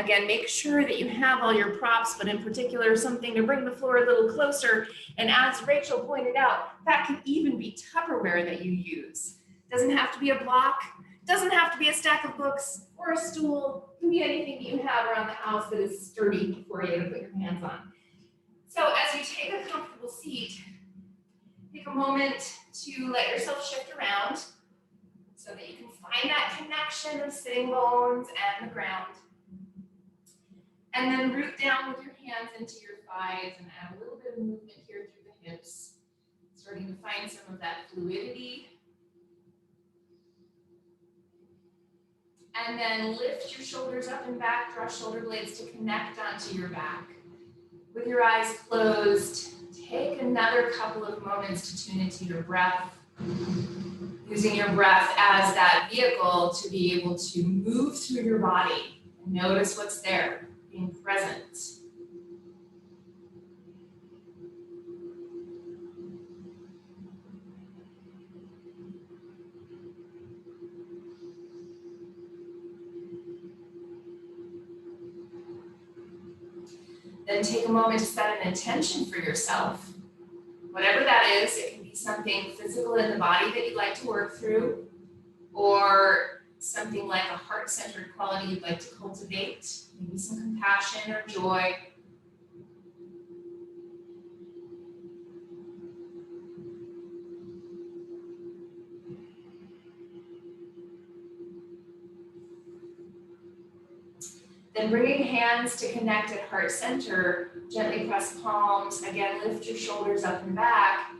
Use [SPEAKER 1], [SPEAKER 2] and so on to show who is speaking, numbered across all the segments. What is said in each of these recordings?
[SPEAKER 1] Again, make sure that you have all your props, but in particular, something to bring the floor a little closer. And as Rachel pointed out, that can even be Tupperware that you use. Doesn't have to be a block, doesn't have to be a stack of books or a stool. It can be anything that you have around the house that is sturdy for you to put your hands on. So as you take a comfortable seat, take a moment to let yourself shift around so that you can find that connection of sitting bones and the ground. And then root down with your hands into your thighs and add a little bit of movement here through the hips, starting to find some of that fluidity. And then lift your shoulders up and back, draw shoulder blades to connect onto your back. With your eyes closed, take another couple of moments to tune into your breath, using your breath as that vehicle to be able to move through your body and notice what's there, being present. Then take a moment to set an intention for yourself. Whatever that is, it can be something physical in the body that you'd like to work through, or something like a heart-centered quality you'd like to cultivate, maybe some compassion or joy. Then bringing hands to connect at heart center, gently press palms. Again, lift your shoulders up and back.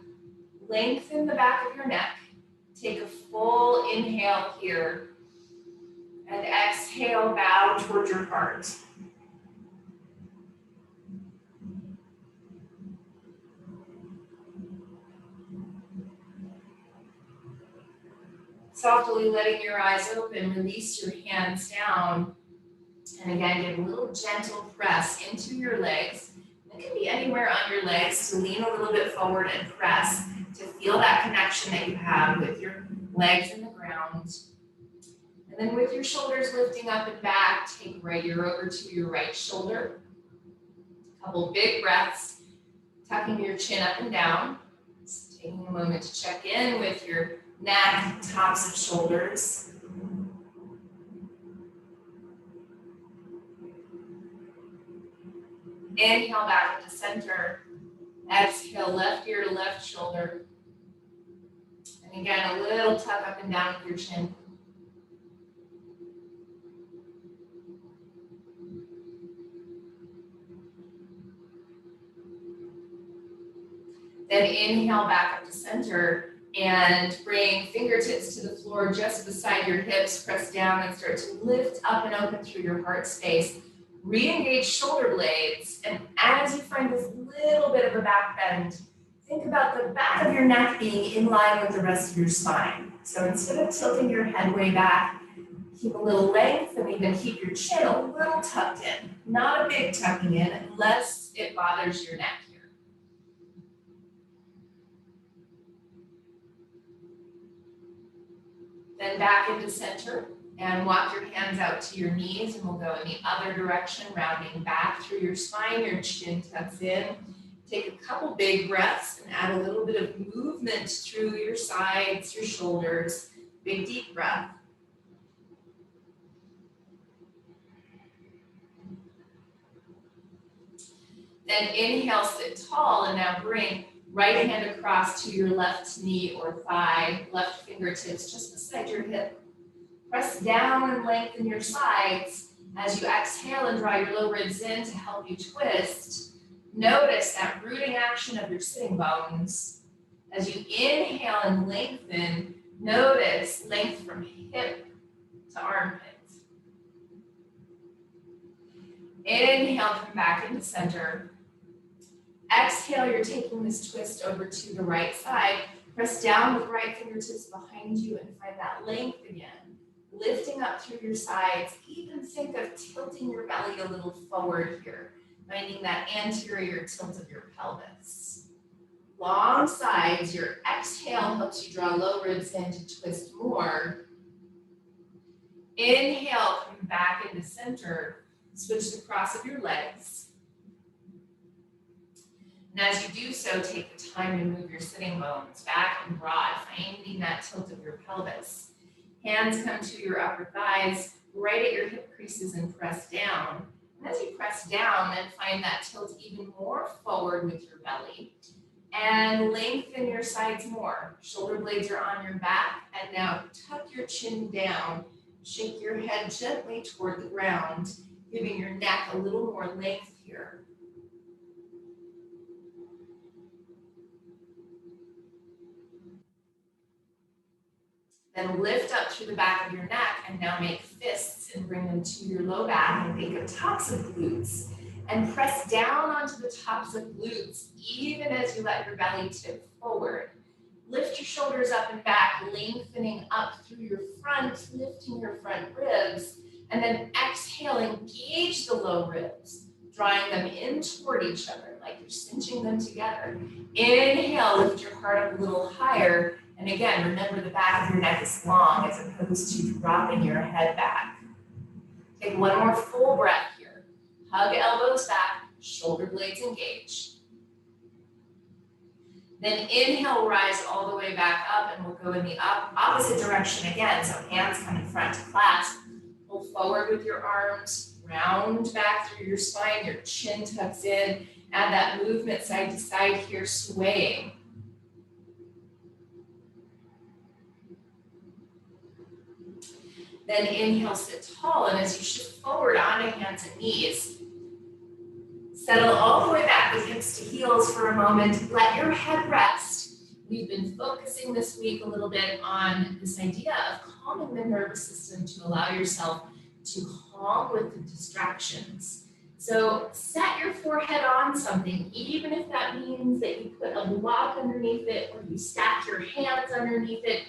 [SPEAKER 1] Lengthen the back of your neck. Take a full inhale here. And exhale, bow towards your heart. Softly letting your eyes open, release your hands down. And again, give a little gentle press into your legs. It can be anywhere on your legs, so lean a little bit forward and press to feel that connection that you have with your legs and the ground. And then with your shoulders lifting up and back, take right ear over to your right shoulder. A couple big breaths, tucking your chin up and down. Just taking a moment to check in with your neck, tops of shoulders. Inhale back into center. Exhale, left ear to left shoulder. And again, a little tuck up and down with your chin. Then inhale back up to center and bring fingertips to the floor just beside your hips. Press down and start to lift up and open through your heart space. Re-engage shoulder blades, and as you find this little bit of a back bend, think about the back of your neck being in line with the rest of your spine. So instead of tilting your head way back, keep a little length and even keep your chin a little tucked in. Not a big tucking in unless it bothers your neck here. Then back into center. And walk your hands out to your knees, and we'll go in the other direction, rounding back through your spine, your chin tucks in. Take a couple big breaths and add a little bit of movement through your sides, your shoulders. Big deep breath. Then inhale, sit tall, and now bring right hand across to your left knee or thigh, left fingertips just beside your hip. Press down and lengthen your sides. As you exhale and draw your low ribs in to help you twist, notice that rooting action of your sitting bones. As you inhale and lengthen, notice length from hip to armpit. Inhale, come back into center. Exhale, you're taking this twist over to the right side. Press down with right fingertips behind you and find that length again. Lifting up through your sides, even think of tilting your belly a little forward here, finding that anterior tilt of your pelvis. Long sides, your exhale helps you draw low ribs in to twist more. Inhale, come back into center. Switch the cross of your legs. And as you do so, take the time to move your sitting bones back and broad, finding that tilt of your pelvis. Hands come to your upper thighs, right at your hip creases, and press down. And as you press down, then find that tilt even more forward with your belly. And lengthen your sides more. Shoulder blades are on your back. And now tuck your chin down. Shake your head gently toward the ground, giving your neck a little more length here. Then lift up through the back of your neck and now make fists and bring them to your low back and think of tops of glutes. And press down onto the tops of glutes, even as you let your belly tip forward. Lift your shoulders up and back, lengthening up through your front, lifting your front ribs, and then exhale, engage the low ribs, drawing them in toward each other, like you're cinching them together. Inhale, lift your heart up a little higher. And again, remember the back of your neck is long as opposed to dropping your head back. Take one more full breath here. Hug elbows back, shoulder blades engage. Then inhale, rise all the way back up, and we'll go in the opposite direction again. So hands come in front to clasp. Pull forward with your arms, round back through your spine, your chin tucks in. Add that movement side to side here, swaying. Then inhale, sit tall, and as you shift forward onto hands and knees, settle all the way back with hips to heels for a moment. Let your head rest. We've been focusing this week a little bit on this idea of calming the nervous system to allow yourself to calm with the distractions. So set your forehead on something, even if that means that you put a block underneath it or you stack your hands underneath it.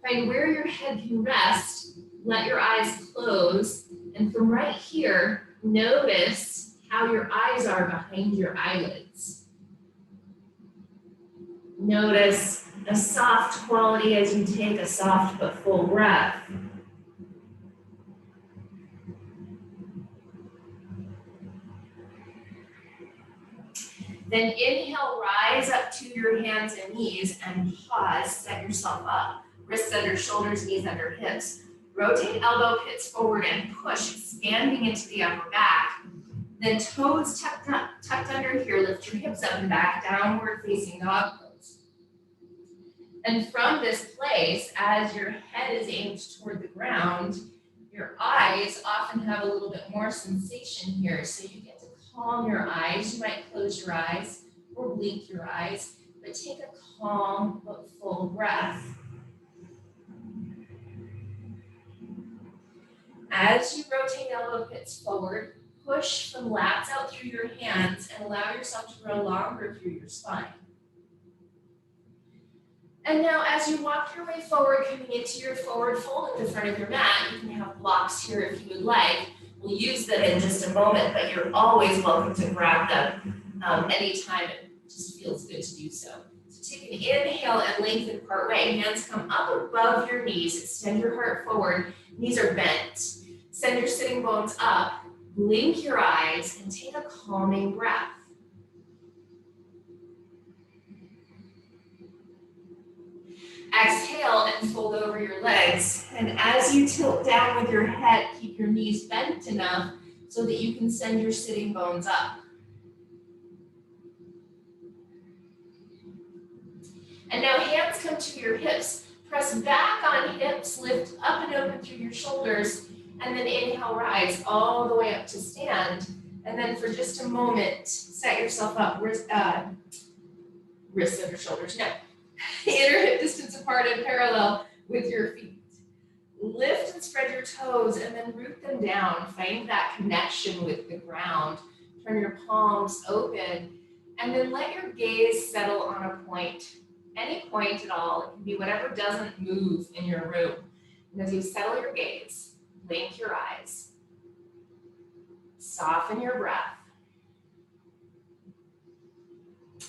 [SPEAKER 1] Find where your head can rest. Let your eyes close, and from right here, notice how your eyes are behind your eyelids. Notice a soft quality as you take a soft but full breath. Then inhale, rise up to your hands and knees and pause, set yourself up. Wrists under shoulders, knees under hips. Rotate elbow pits forward and push, expanding into the upper back. Then toes tucked under here, lift your hips up and back, downward facing dog pose. And from this place, as your head is aimed toward the ground, your eyes often have a little bit more sensation here. So you get to calm your eyes. You might close your eyes or blink your eyes, but take a calm but full breath. As you rotate elbow pits forward, push some lats out through your hands and allow yourself to grow longer through your spine. And now as you walk your way forward, coming into your forward fold at the front of your mat, you can have blocks here if you would like. We'll use them in just a moment, but you're always welcome to grab them anytime it just feels good to do so. So take an inhale and lengthen part way. Hands come up above your knees. Extend your heart forward. Knees are bent. Send your sitting bones up. Blink your eyes and take a calming breath. Exhale and fold over your legs. And as you tilt down with your head, keep your knees bent enough so that you can send your sitting bones up. And now hands come to your hips. Press back on hips, lift up and open through your shoulders, and then inhale, rise all the way up to stand. And then for just a moment, set yourself up, wrists under shoulders. No, inner hip distance apart and parallel with your feet. Lift and spread your toes and then root them down. Find that connection with the ground. Turn your palms open and then let your gaze settle on a point. Any point at all. It can be whatever doesn't move in your room. And as you settle your gaze, blink your eyes. Soften your breath.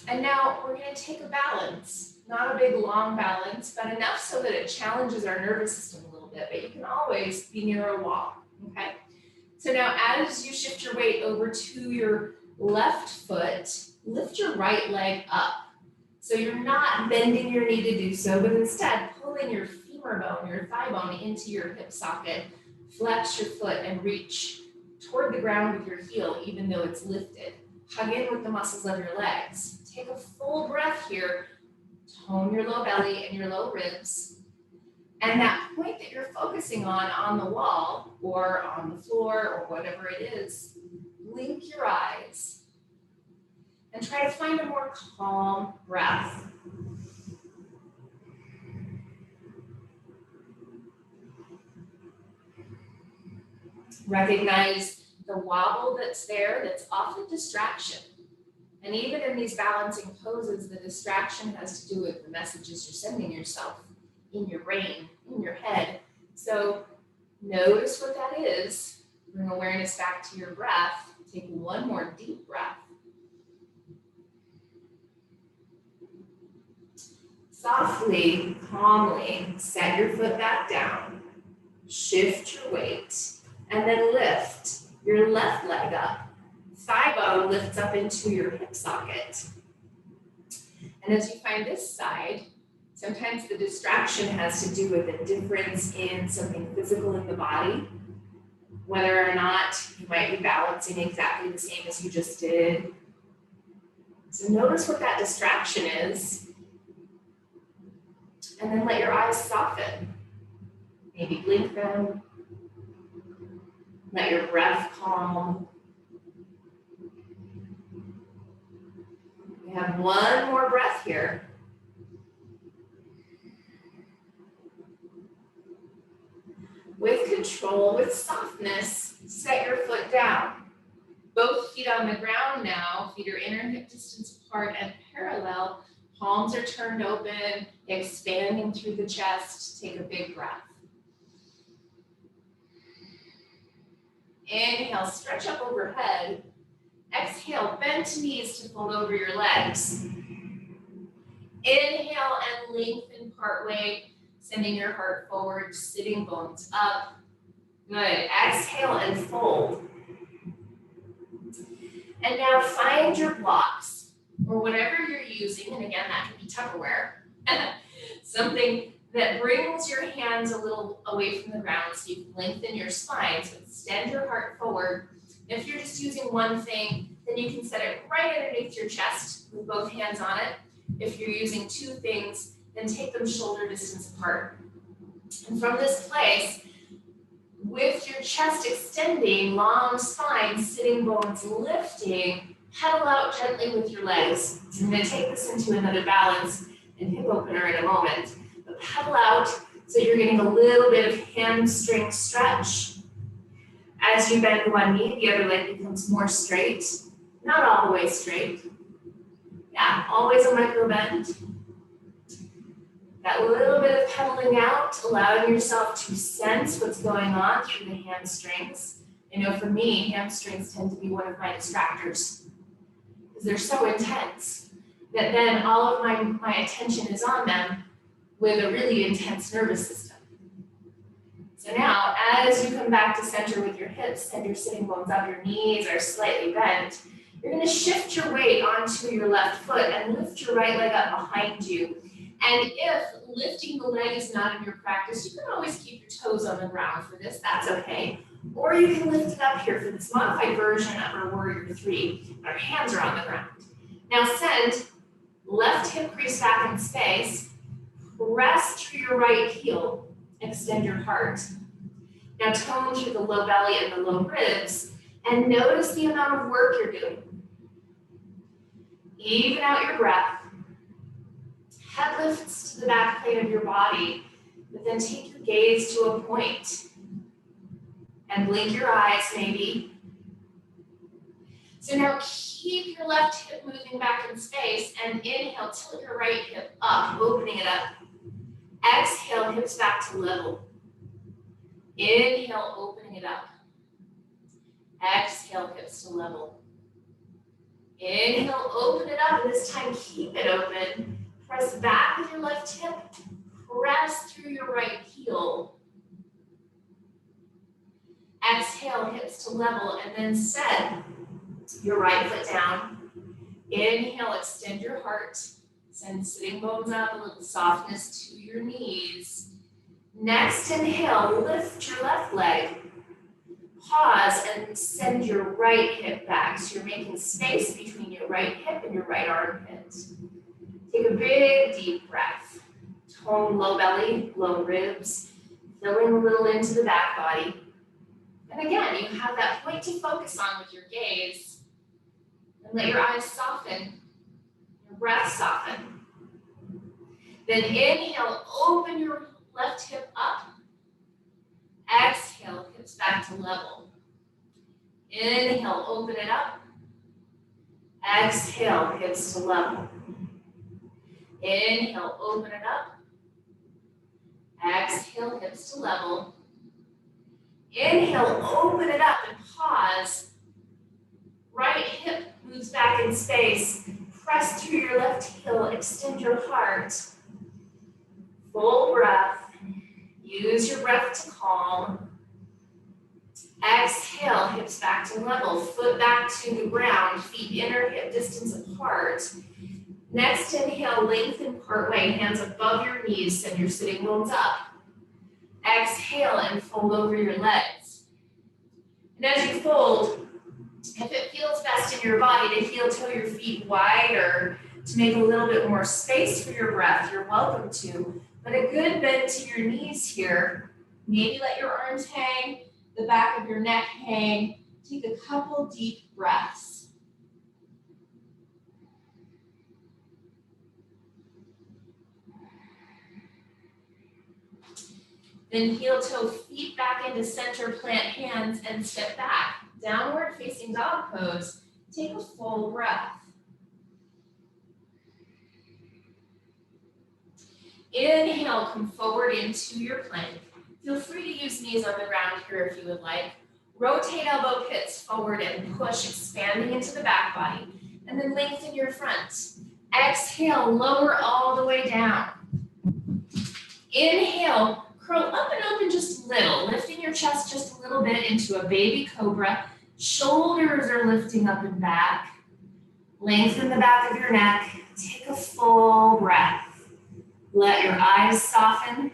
[SPEAKER 1] And now we're going to take a balance. Not a big long balance, but enough so that it challenges our nervous system a little bit. But you can always be near a wall. Okay? So now as you shift your weight over to your left foot, lift your right leg up. So you're not bending your knee to do so, but instead pulling your femur bone, your thigh bone into your hip socket. Flex your foot and reach toward the ground with your heel, even though it's lifted. Hug in with the muscles of your legs. Take a full breath here. Tone your low belly and your low ribs. And that point that you're focusing on the wall or on the floor or whatever it is, blink your eyes and try to find a more calm breath. Recognize the wobble that's there that's often distraction. And even in these balancing poses, the distraction has to do with the messages you're sending yourself in your brain, in your head. So notice what that is. Bring awareness back to your breath. Take one more deep breath. Softly, calmly, set your foot back down. Shift your weight. And then lift your left leg up. Thigh bone lifts up into your hip socket. And as you find this side, sometimes the distraction has to do with a difference in something physical in the body, whether or not you might be balancing exactly the same as you just did. So notice what that distraction is, and then let your eyes soften. Maybe blink them. Let your breath calm. We have one more breath here. With control, with softness, set your foot down. Both feet on the ground now, feet are inner hip distance apart and parallel. Palms are turned open, expanding through the chest. Take a big breath. Inhale, stretch up overhead. Exhale, bend to knees to fold over your legs. Inhale and lengthen partway, sending your heart forward, sitting bones up. Good. Exhale and fold. And now find your blocks, or whatever you're using, and again, that can be Tupperware. Something that brings your hands a little away from the ground so you can lengthen your spine, so extend your heart forward. If you're just using one thing, then you can set it right underneath your chest with both hands on it. If you're using two things, then take them shoulder distance apart. And from this place, with your chest extending, long spine, sitting bones lifting, pedal out gently with your legs. So I'm going to take this into another balance and hip opener in a moment. But pedal out so you're getting a little bit of hamstring stretch. As you bend one knee, the other leg becomes more straight. Not all the way straight. Yeah, always a micro bend. That little bit of pedaling out, allowing yourself to sense what's going on through the hamstrings. I know for me, hamstrings tend to be one of my distractors because they're so intense that then all of my attention is on them with a really intense nervous system. So now, as you come back to center with your hips and your sitting bones up, your knees are slightly bent, you're going to shift your weight onto your left foot and lift your right leg up behind you. And if lifting the leg is not in your practice, you can always keep your toes on the ground for this, that's okay. Or you can lift it up here for this modified version of our Warrior 3. Our hands are on the ground. Now send left hip crease back in space, press through your right heel, extend your heart. Now tone through the low belly and the low ribs, and notice the amount of work you're doing. Even out your breath. Head lifts to the back plane of your body, but then take your gaze to a point and blink your eyes maybe. So now keep your left hip moving back in space and inhale, tilt your right hip up, opening it up. Exhale, hips back to level. Inhale, opening it up. Exhale, hips to level. Inhale, open it up, and this time keep it open. Press back with your left hip, press through your right heel. Exhale, hips to level, and then set your right foot down. Inhale, extend your heart. Send sitting bones up, a little softness to your knees. Next inhale, lift your left leg. Pause and send your right hip back. So you're making space between your right hip and your right armpit. Take a big deep breath. Tone low belly, low ribs, filling a little into the back body. And again, you have that point to focus on with your gaze. And let your eyes soften, your breath soften. Then inhale, open your left hip up. Exhale, hips back to level. Inhale, open it up. Exhale, hips to level. Inhale, open it up. Exhale, hips to level. Inhale, open it up and pause. Right hip moves back in space. Press through your left heel, extend your heart. Full breath. Use your breath to calm. Exhale, hips back to level. Foot back to the ground, feet inner hip distance apart. Next inhale, lengthen partway, hands above your knees, send your sitting bones up. Exhale and fold over your legs. And as you fold, if it feels best in your body to heel toe your feet wide or to make a little bit more space for your breath, you're welcome to. But a good bend to your knees here. Maybe let your arms hang, the back of your neck hang. Take a couple deep breaths. Then heel toe feet back into center, plant hands and step back. Downward facing dog pose. Take a full breath. Inhale, come forward into your plank. Feel free to use knees on the ground here if you would like. Rotate elbow pits forward and push, expanding into the back body. And then lengthen your front. Exhale, lower all the way down. Inhale, curl up and open just a little, lifting your chest just a little bit into a baby cobra. Shoulders are lifting up and back. Lengthen the back of your neck. Take a full breath. Let your eyes soften.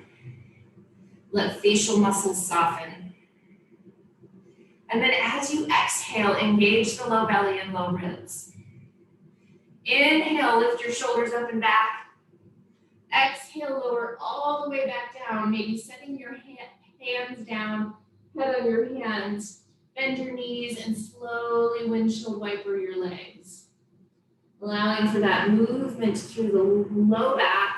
[SPEAKER 1] Let facial muscles soften. And then as you exhale, engage the low belly and low ribs. Inhale, lift your shoulders up and back. Exhale, lower all the way back down, maybe setting your hands down, head on your hands. Bend your knees and slowly windshield wiper your legs. Allowing for that movement through the low back.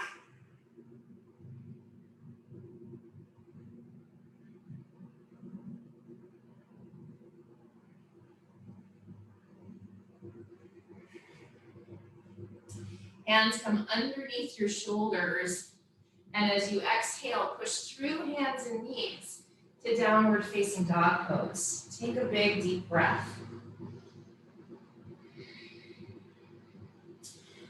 [SPEAKER 1] Hands come underneath your shoulders. And as you exhale, push through hands and knees to downward facing dog pose. Take a big deep breath.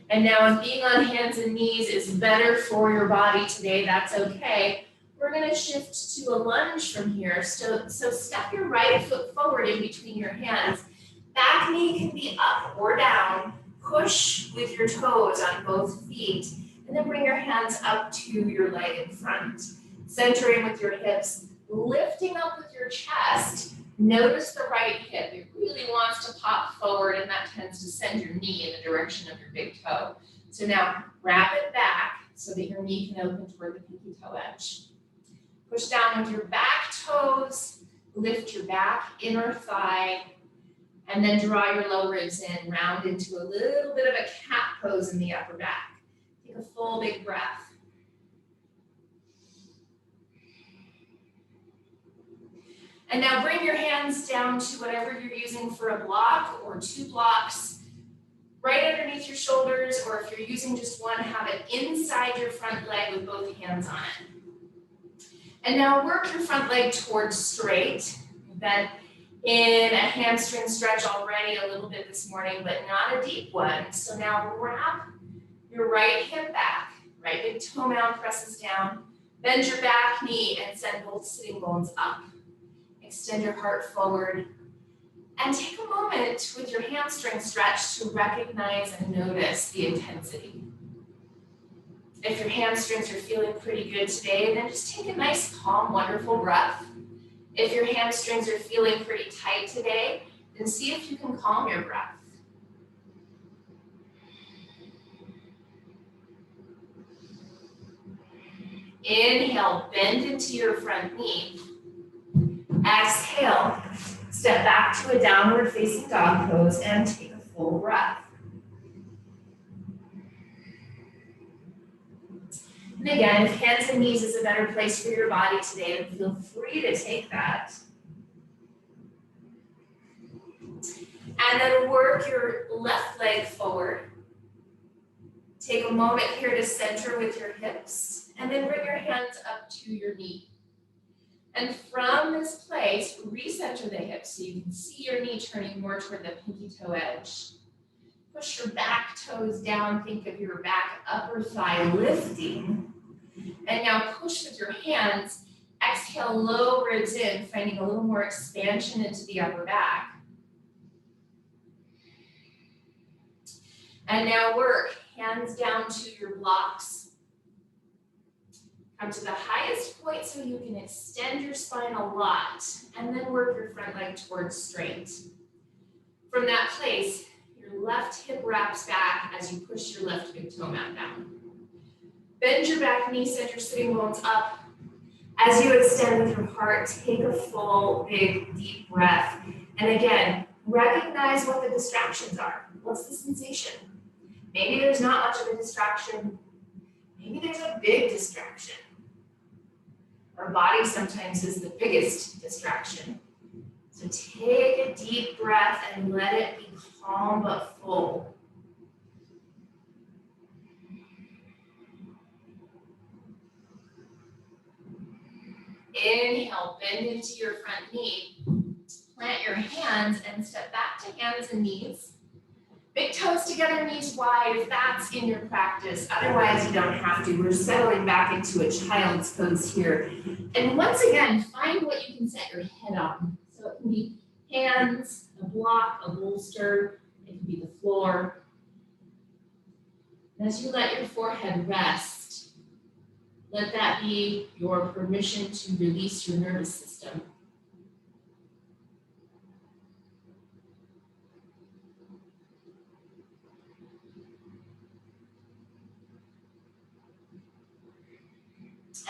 [SPEAKER 1] And now if being on hands and knees is better for your body today, that's okay. We're gonna shift to a lunge from here. So step your right foot forward in between your hands. Back knee can be up or down. Push with your toes on both feet. And then bring your hands up to your leg in front. Centering with your hips, lifting up with your chest. Notice the right hip. It really wants to pop forward, and that tends to send your knee in the direction of your big toe. So now wrap it back so that your knee can open toward the pinky toe edge. Push down with your back toes, lift your back inner thigh, and then draw your low ribs in, round into a little bit of a cat pose in the upper back. Take a full big breath. And now bring your hands down to whatever you're using for a block or two blocks, right underneath your shoulders, or if you're using just one, have it inside your front leg with both hands on it. And now work your front leg towards straight. You've been in a hamstring stretch already a little bit this morning, but not a deep one. So now wrap your right hip back, right big toe mound presses down, bend your back knee and send both sitting bones up. Extend your heart forward. And take a moment with your hamstring stretch to recognize and notice the intensity. If your hamstrings are feeling pretty good today, then just take a nice, calm, wonderful breath. If your hamstrings are feeling pretty tight today, then see if you can calm your breath. Inhale, bend into your front knee. Exhale, step back to a downward facing dog pose and take a full breath. And again, if hands and knees is a better place for your body today, then feel free to take that. And then work your left leg forward. Take a moment here to center with your hips, and then bring your hands up to your knee. And from this place, recenter the hips so you can see your knee turning more toward the pinky toe edge. Push your back toes down, think of your back upper thigh lifting. And now push with your hands, exhale, low ribs in, finding a little more expansion into the upper back. And now work hands down to your blocks. Come to the highest point so you can extend your spine a lot, and then work your front leg towards straight. From that place, your left hip wraps back as you push your left big toe mat down. Bend your back knee, send your sitting bones up. As you extend with your heart, take a full, big, deep breath. And again, recognize what the distractions are. What's the sensation? Maybe there's not much of a distraction. Maybe there's a big distraction. Our body sometimes is the biggest distraction. So take a deep breath and let it be calm but full. Inhale, bend into your front knee. Plant your hands and step back to hands and knees. Big toes together, knees wide, if that's in your practice. Otherwise, you don't have to. We're settling back into a child's pose here. And once again, find what you can set your head on. So it can be hands, a block, a bolster. It can be the floor. And as you let your forehead rest, let that be your permission to release your nervous system.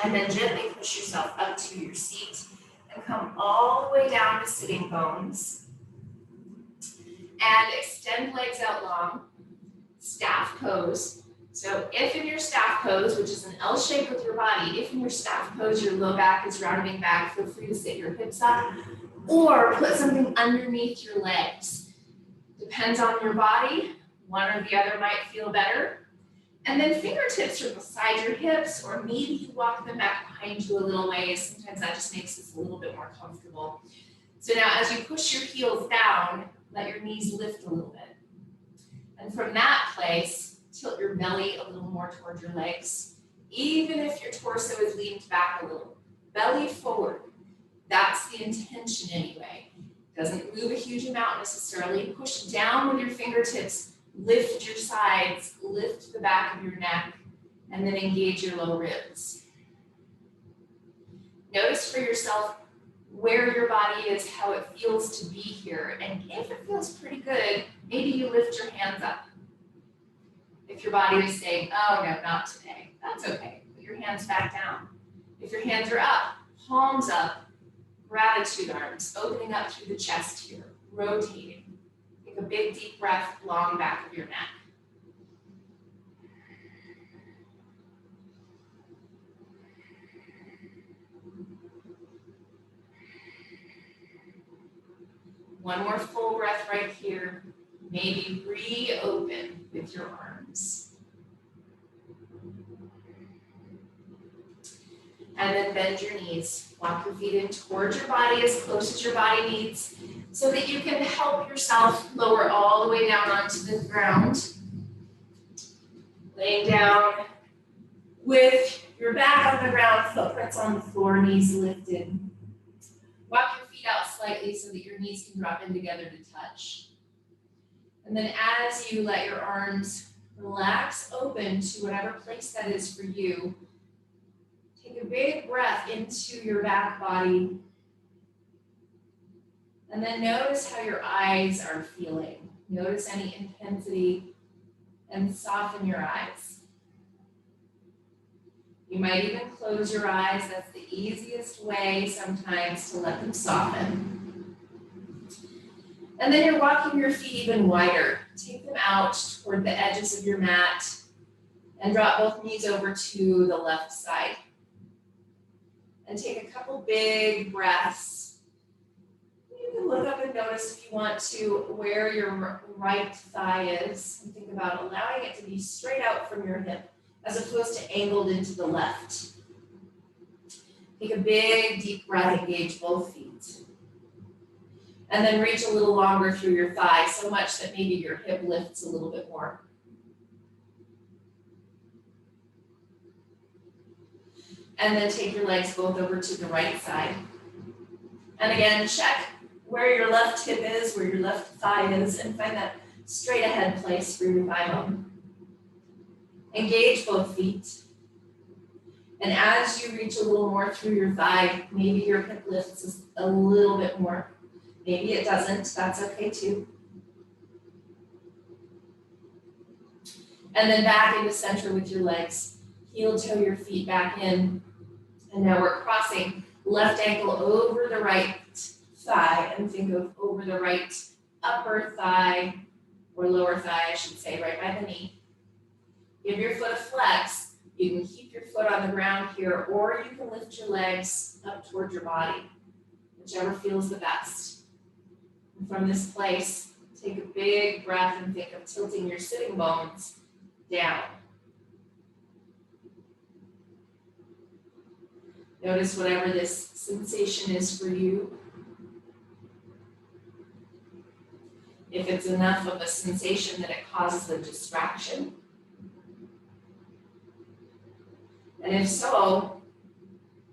[SPEAKER 1] And then gently push yourself up to your seat and come all the way down to sitting bones. And extend legs out long, staff pose. So if in your staff pose, which is an L shape with your body, if in your staff pose your low back is rounding back, feel free to sit your hips up or put something underneath your legs. Depends on your body, one or the other might feel better. And then fingertips are beside your hips, or maybe you walk them back behind you a little ways. Sometimes that just makes us a little bit more comfortable. So now as you push your heels down, let your knees lift a little bit. And from that place, tilt your belly a little more toward your legs, even if your torso is leaned back a little. Belly forward. That's the intention anyway. Doesn't move a huge amount necessarily. Push down with your fingertips. Lift your sides, lift the back of your neck, and then engage your low ribs. Notice for yourself where your body is, how it feels to be here. And if it feels pretty good, maybe you lift your hands up. If your body is saying, oh no, not today, that's okay. Put your hands back down. If your hands are up, palms up, gratitude arms, opening up through the chest here, rotating. Take a big deep breath, long back of your neck. One more full breath right here. Maybe reopen with your arms. And then bend your knees. Walk your feet in towards your body as close as your body needs so that you can help yourself lower all the way down onto the ground. Laying down with your back on the ground, footprints on the floor, knees lifted. Walk your feet feet out slightly so that your knees can drop in together to touch. And then as you let your arms relax open to whatever place that is for you, take a big breath into your back body. And then notice how your eyes are feeling. Notice any intensity and soften your eyes. You might even close your eyes. That's the easiest way sometimes to let them soften. And then you're walking your feet even wider. Take them out toward the edges of your mat and drop both knees over to the left side. And take a couple big breaths. You can look up and notice if you want to where your right thigh is. And think about allowing it to be straight out from your hip as opposed to angled into the left. Take a big deep breath, engage both feet. And then reach a little longer through your thigh, so much that maybe your hip lifts a little bit more. And then take your legs both over to the right side. And again, check where your left hip is, where your left thigh is, and find that straight ahead place for your thigh bone. Engage both feet. And as you reach a little more through your thigh, maybe your hip lifts a little bit more. Maybe it doesn't, that's okay too. And then back into center with your legs. Heel toe your feet back in. And now we're crossing left ankle over the right thigh, and think of over the right upper thigh, or lower thigh, I should say, right by the knee. Give your foot a flex. You can keep your foot on the ground here, or you can lift your legs up toward your body, whichever feels the best. And from this place, take a big breath and think of tilting your sitting bones down. Notice whatever this sensation is for you. If it's enough of a sensation that it causes a distraction. And if so,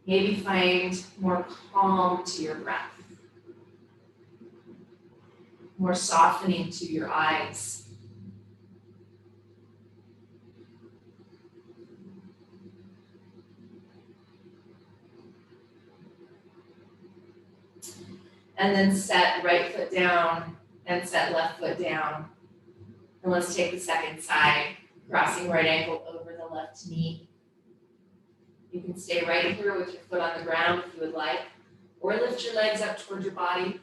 [SPEAKER 1] maybe find more calm to your breath, more softening to your eyes. And then set right foot down and set left foot down. And let's take the second side, crossing right ankle over the left knee. You can stay right here with your foot on the ground if you would like, or lift your legs up toward your body.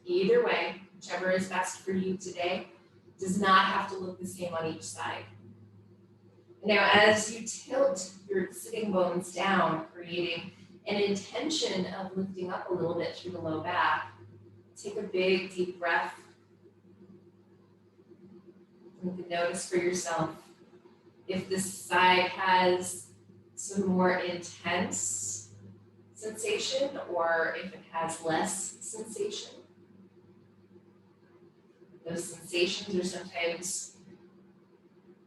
[SPEAKER 1] Either way, whichever is best for you today, does not have to look the same on each side. Now, as you tilt your sitting bones down, creating an intention of lifting up a little bit through the low back, take a big deep breath. You can notice for yourself if this side has some more intense sensation or if it has less sensation. Those sensations are sometimes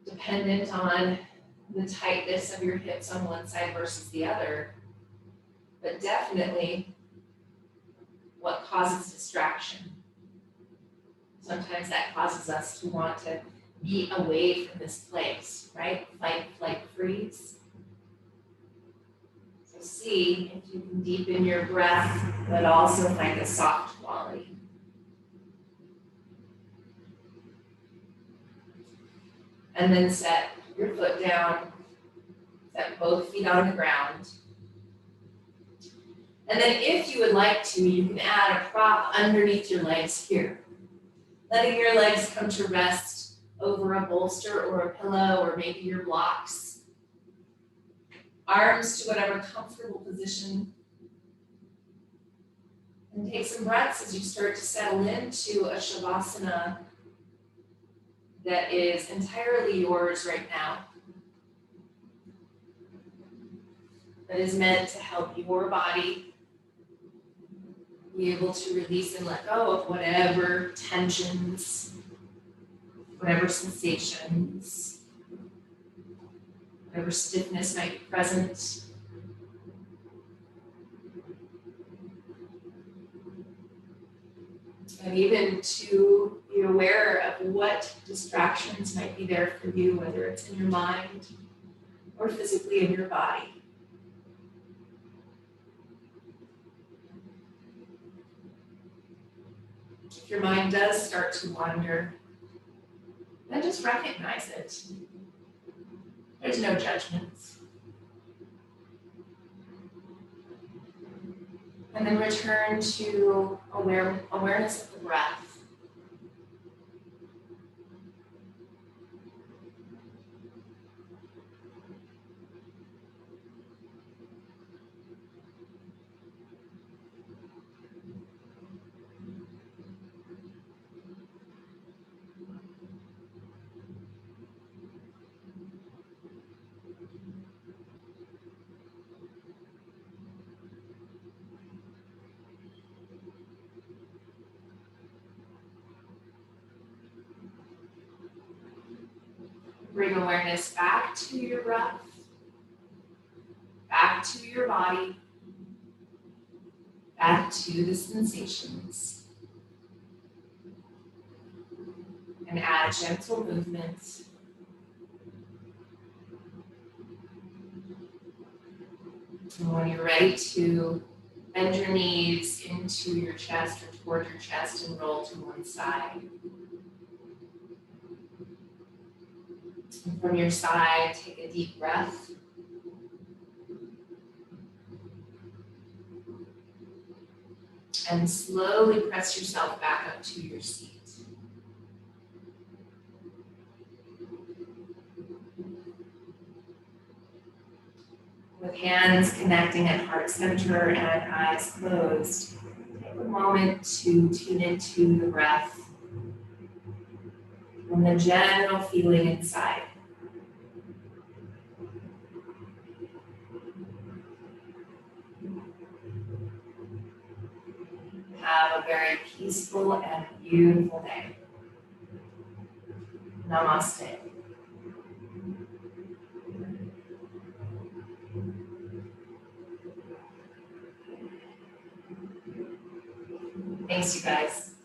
[SPEAKER 1] dependent on the tightness of your hips on one side versus the other, but definitely what causes distraction. Sometimes that causes us to want to be away from this place, right? Fight, flight, freeze. So see if you can deepen your breath, but also find a soft quality. And then set your foot down, set both feet on the ground. And then if you would like to, you can add a prop underneath your legs here. Letting your legs come to rest over a bolster or a pillow or maybe your blocks. Arms to whatever comfortable position. And take some breaths as you start to settle into a Shavasana that is entirely yours right now. That is meant to help your body be able to release and let go of whatever tensions, whatever sensations, whatever stiffness might be present. And even to be aware of what distractions might be there for you, whether it's in your mind or physically in your body. If your mind does start to wander, then just recognize it. There's no judgments. And then return to awareness of the breath. Bring awareness back to your breath, back to your body, back to the sensations. And add gentle movement. And when you're ready to bend your knees into your chest or toward your chest and roll to one side. And from your side, take a deep breath. And slowly press yourself back up to your seat. With hands connecting at heart center and eyes closed, take a moment to tune into the breath and the general feeling inside. Have a very peaceful and beautiful day. Namaste. Thanks, you guys.